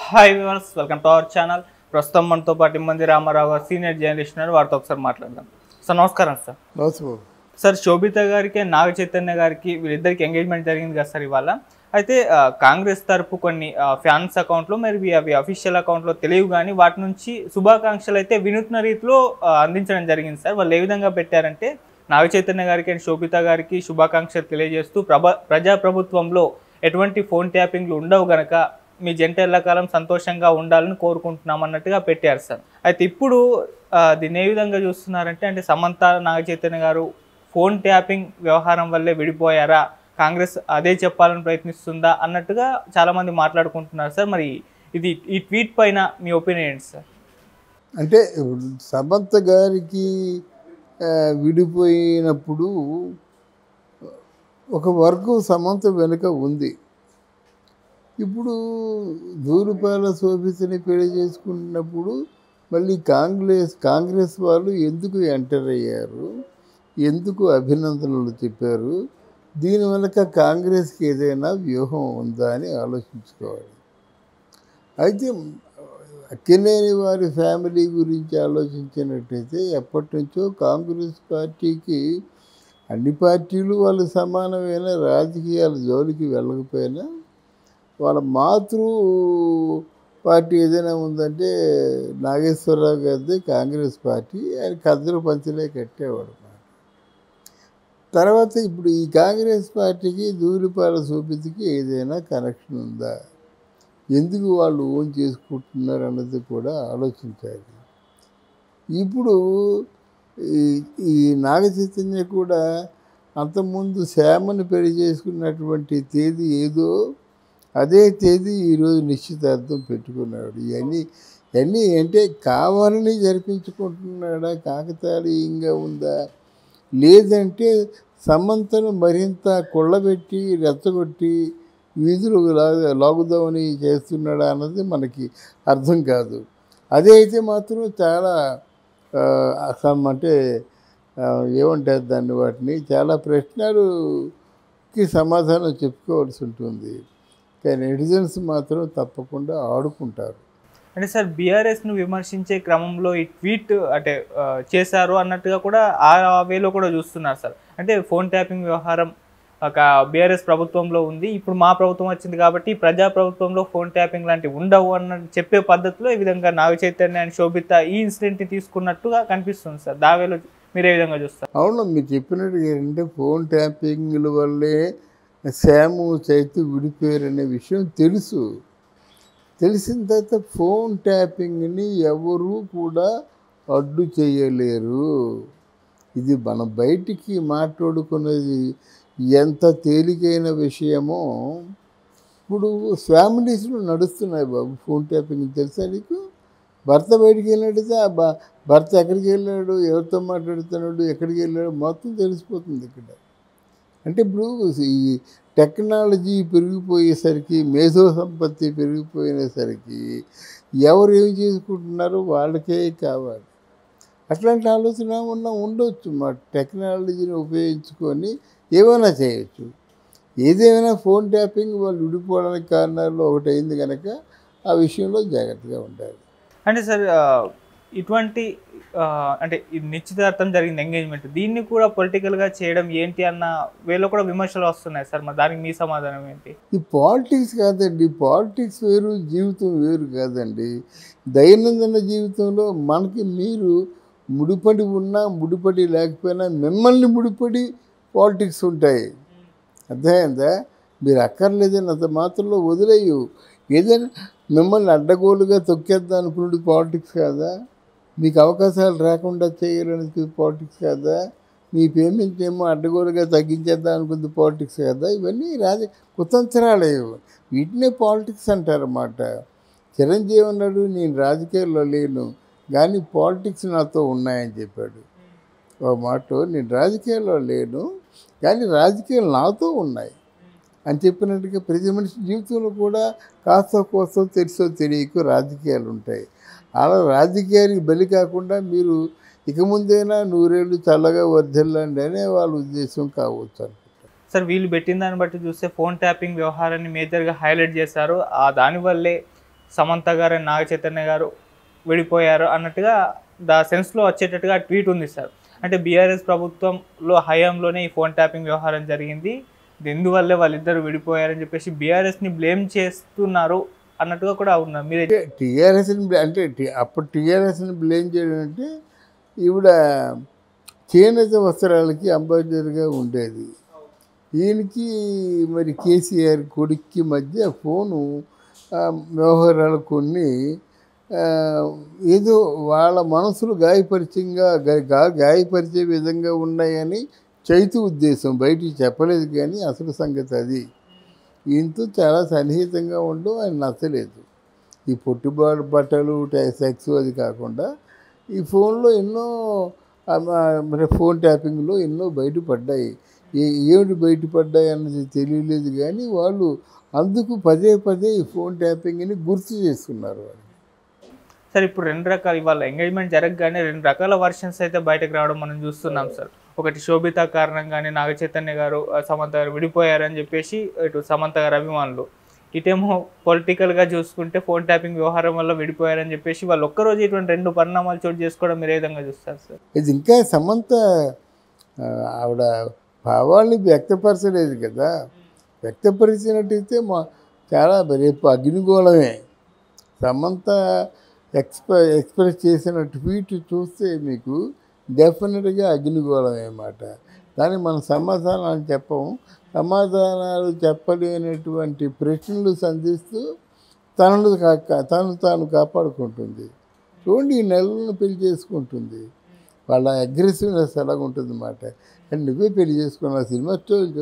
Hi viewers, welcome to our channel. ప్రస్తుతం మనతో పాటు మంది రామారావు గారు సీనియర్ జర్నలిస్ట్ ఉన్నారు. వారితో ఒకసారి మాట్లాడదాం. సార్ నమస్కారం. సార్ శోభిత గారికి నాగ చైతన్య గారికి వీళ్ళిద్దరికి ఎంగేజ్మెంట్ జరిగింది కదా సార్ ఇవాళ. అయితే కాంగ్రెస్ తరపు కొన్ని ఫ్యాన్స్ అకౌంట్లో మరి అవి అఫీషియల్ అకౌంట్లో తెలియవు, కానీ వాటి నుంచి శుభాకాంక్షలు అయితే వినూత్న రీతిలో అందించడం జరిగింది సార్. వాళ్ళు ఏ విధంగా పెట్టారంటే, నాగ చైతన్య గారికి అండ్ శోభిత గారికి శుభాకాంక్షలు తెలియజేస్తూ ప్రజాప్రభుత్వంలో ఎటువంటి ఫోన్ ట్యాపింగ్లు ఉండవు గనక మీ జంట ఎల్లకాలం సంతోషంగా ఉండాలని కోరుకుంటున్నాం అన్నట్టుగా పెట్టారు సార్. అయితే ఇప్పుడు దీన్ని ఏ విధంగా చూస్తున్నారంటే, అంటే సమంత నాగ చైతన్య గారు ఫోన్ ట్యాపింగ్ వ్యవహారం వల్లే విడిపోయారా, కాంగ్రెస్ అదే చెప్పాలని ప్రయత్నిస్తుందా అన్నట్టుగా చాలామంది మాట్లాడుకుంటున్నారు సార్. మరి ఈ ట్వీట్ పైన మీ ఒపీనియన్ ఏంటి సార్? అంటే సమంత గారికి విడిపోయినప్పుడు ఒక వర్గం సమంత వెనుక ఉంది. ఇప్పుడు ధూళిపాల శోభితని పెళ్లి చేసుకున్నప్పుడు మళ్ళీ కాంగ్రెస్ వాళ్ళు ఎందుకు ఎంటర్ అయ్యారు, ఎందుకు అభినందనలు చెప్పారు, దీని వెనక కాంగ్రెస్కి ఏదైనా వ్యూహం ఉందా అని ఆలోచించుకోవాలి. అయితే అక్కినేని వారి ఫ్యామిలీ గురించి ఆలోచించినట్టయితే, ఎప్పటి నుంచో కాంగ్రెస్ పార్టీకి అన్ని పార్టీలు వాళ్ళు సమానమైన రాజకీయాల జోలికి వెళ్ళకపోయినా వాళ్ళ మాతృ పార్టీ ఏదైనా ఉందంటే నాగేశ్వరరావు గారిది కాంగ్రెస్ పార్టీ. ఆయన కద్దరు పంచలే కట్టేవాడు. తర్వాత ఇప్పుడు ఈ కాంగ్రెస్ పార్టీకి ధూళిపాల శోభితకి ఏదైనా కనెక్షన్ ఉందా, ఎందుకు వాళ్ళు ఓన్ చేసుకుంటున్నారు అన్నది కూడా ఆలోచించాలి. ఇప్పుడు ఈ నాగ చైతన్య కూడా అంతకుముందు శ్యామని పెళ్లి చేసుకున్నటువంటి తేదీ ఏదో అదే తేదీ ఈరోజు నిశ్చితార్థం పెట్టుకున్నాడు. ఇవన్నీ అంటే కావాలని జరిపించుకుంటున్నాడా, కాకతాళీయంగా ఉందా, లేదంటే సమంతను మరింత కొళ్ళబెట్టి రెచ్చగొట్టి వీధులు లాగుదామని చేస్తున్నాడా అన్నది మనకి అర్థం కాదు. అదే అయితే మాత్రం చాలా అంటే ఏమంటారు దాన్ని, వాటిని చాలా ప్రశ్నలకి సమాధానం చెప్పుకోవాల్సి ఉంటుంది. కానీ నెటిజన్స్ మాత్రం తప్పకుండా ఆడుకుంటారు. అంటే సార్, బీఆర్ఎస్ను విమర్శించే క్రమంలో ఈ ట్వీట్ అంటే చేశారు అన్నట్టుగా కూడా ఆ వేలో కూడా చూస్తున్నారు సార్. అంటే ఫోన్ ట్యాపింగ్ వ్యవహారం ఒక బీఆర్ఎస్ ప్రభుత్వంలో ఉంది, ఇప్పుడు మా ప్రభుత్వం వచ్చింది కాబట్టి ప్రజా ప్రభుత్వంలో ఫోన్ ట్యాపింగ్ లాంటివి ఉండవు అన్న చెప్పే పద్ధతిలో ఈ విధంగా నాగ చైతన్య అండ్ శోభిత ఈ ఇన్సిడెంట్ని తీసుకున్నట్టుగా కనిపిస్తుంది సార్. దావేలో మీరు ఏ విధంగా చూస్తారు? అవును, మీరు చెప్పినట్టు ఏంటంటే ఫోన్ ట్యాపింగ్ల వల్లే శ్యాము చైతు విడిపోయారనే విషయం తెలిసిన తర్వాత ఫోన్ ట్యాపింగ్ని ఎవరూ కూడా అడ్డు చేయలేరు. ఇది మనం బయటికి మాట్లాడుకునేది ఎంత తేలికైన విషయమో. ఇప్పుడు ఫ్యామిలీస్లో నడుస్తున్నాయి బాబు ఫోన్ ట్యాపింగ్. తెలుసా నీకు? భర్త బయటికి వెళ్ళినట్టయితే భర్త ఎక్కడికి వెళ్ళాడు, ఎవరితో మాట్లాడుతున్నాడు, ఎక్కడికి వెళ్ళాడు మొత్తం తెలిసిపోతుంది ఇక్కడ. అంటే ఇప్పుడు ఈ టెక్నాలజీ పెరిగిపోయేసరికి, మేధో సంపత్తి పెరిగిపోయేసరికి ఎవరు ఏమి చేసుకుంటున్నారో వాళ్ళకే కావాలి. అట్లాంటి ఆలోచన ఉండొచ్చు. మా టెక్నాలజీని ఉపయోగించుకొని ఏమైనా చేయొచ్చు. ఏదేమైనా ఫోన్ ట్యాపింగ్ వాళ్ళు విడిపోవడానికి కారణాల్లో ఒకటి అయింది కనుక ఆ విషయంలో జాగ్రత్తగా ఉండాలి. అంటే సార్, ఇటువంటి అంటే నిశ్చితార్థం జరిగింది, ఎంగేజ్మెంట్, దీన్ని కూడా పొలిటికల్గా చేయడం ఏంటి అన్న వేలో కూడా విమర్శలు వస్తున్నాయి సార్. మరి దానికి మీ సమాధానం ఏంటి? ఈ పాలిటిక్స్ కాదండి, పాలిటిక్స్ వేరు, జీవితం వేరు కాదండి. దైనందిన జీవితంలో మనకి మీరు ముడిపడి ఉన్నా ముడిపడి లేకపోయినా మిమ్మల్ని ముడిపడి పాలిటిక్స్ ఉంటాయి. అర్థమైందా? మీరు అక్కర్లేదని అంత మాత్రంలో వదిలేయు. ఏదైనా మిమ్మల్ని అడ్డగోలుగా తొక్కేద్దాం అనుకున్నది పాలిటిక్స్ కాదా? మీకు అవకాశాలు రాకుండా చేయాలనేది పాలిటిక్స్ కాదా? మీ పేమెంట్ ఏమో అడ్డగోలుగా తగ్గించేద్దాం అనుకుంది పాలిటిక్స్ కాదా? ఇవన్నీ కుతంత్రాలే. వీటినే పాలిటిక్స్ అంటారన్నమాట. చిరంజీవి అన్నాడు, నేను రాజకీయాల్లో లేను కానీ పాలిటిక్స్ నాతో ఉన్నాయని చెప్పాడు. ఒక మాట, నేను రాజకీయాల్లో లేను కానీ రాజకీయాలు నాతో ఉన్నాయి అని చెప్పినట్టుగా ప్రతి మనిషి జీవితంలో కూడా కాస్త కోస్తో తెలుసో తెలియకో రాజకీయాలు ఉంటాయి. అలా రాజకీయానికి బలి కాకుండా మీరు ఇక ముందైనా 100 ఏళ్ళు చల్లగా వర్ధిల్లండి అనే వాళ్ళ ఉద్దేశం కావచ్చు అనుకుంటారు. సార్, వీళ్ళు పెట్టిన దాన్ని బట్టి చూస్తే ఫోన్ ట్యాపింగ్ వ్యవహారాన్ని మేజర్గా హైలైట్ చేశారు. దానివల్లే సమంత గారు నాగ చైతన్య గారు విడిపోయారు అన్నట్టుగా సెన్స్లో వచ్చేటట్టుగా ట్వీట్ ఉంది సార్. అంటే బీఆర్ఎస్ ప్రభుత్వంలో హయాంలోనే ఈ ఫోన్ ట్యాపింగ్ వ్యవహారం జరిగింది, ఇందువల్లే వాళ్ళిద్దరు విడిపోయారని చెప్పేసి బీఆర్ఎస్ని బ్లేమ్ చేస్తున్నారు అన్నట్టుగా కూడా ఉన్నారు. మీరే టీఆర్ఎస్ని అంటే అప్పుడు టీఆర్ఎస్ని బ్లేమ్ చేయడం అంటే ఈవిడ చేనేత వస్త్రాలకి అంబాసిడర్గా ఉండేది. ఈయనకి మరి కేసీఆర్ కొడుక్కి మధ్య ఫోను వ్యవహారాలు కొన్ని ఏదో వాళ్ళ మనసులు గాయపరిచే విధంగా ఉన్నాయని చైతు ఉద్దేశం, బయటికి చెప్పలేదు. కానీ అసలు సంగతి అది. ఈయనతో చాలా సన్నిహితంగా ఉండడం ఆయన నచ్చలేదు. ఈ పొట్టుబాటు బట్టలు సెక్స్ అది కాకుండా ఈ ఫోన్లో ఎన్నో ఫోన్ ట్యాపింగ్లో ఎన్నో బయటపడ్డాయి. ఏమిటి బయటపడ్డాయి అన్నది తెలియలేదు. కానీ వాళ్ళు అందుకు పదే పదే ఈ ఫోన్ ట్యాపింగ్ని గుర్తు చేస్తున్నారు వాళ్ళు. సార్ ఇప్పుడు 2 రకాల ఇవాళ ఎంగేజ్మెంట్ జరగగానే 2 రకాల వర్షన్స్ అయితే బయటకు రావడం మనం చూస్తున్నాం సార్. ఒకటి శోభిత కారణంగానే నాగ చైతన్య గారు సమంత గారు విడిపోయారని చెప్పేసి ఇటు సమంత గారు అభిమానులు, ఇటేమో పొలిటికల్గా చూసుకుంటే ఫోన్ ట్యాపింగ్ వ్యవహారం వల్ల విడిపోయారని చెప్పేసి వాళ్ళు ఒక్కరోజు ఇటువంటి 2 పరిణామాలు చోటు చేసుకోవడం మీరు ఏ విధంగా చూస్తారు సార్? ఇది ఇంకా సమంత ఆవిడ భావాల్ని వ్యక్తపరచలేదు కదా. వ్యక్తపరిచినట్టయితే చాలా రేపు అగ్నిగోళమే. సమంత ఎక్స్ప్రెస్ చేసిన ట్వీట్ చూస్తే మీకు డెఫినెట్గా అగ్నిగోళమే మాట. దానికి మనం సమాధానాలు చెప్పము. సమాధానాలు చెప్పలేనటువంటి ప్రశ్నలు సంధిస్తూ తనను తాను కాపాడుకుంటుంది. చూడండి, ఈ నెలలను పెళ్లి చేసుకుంటుంది. వాళ్ళ అగ్రెసివ్నెస్ ఎలాగుంటుంది అన్నమాట. అండ్ నువ్వే పెళ్లి చేసుకున్న సినిమా స్టోరీ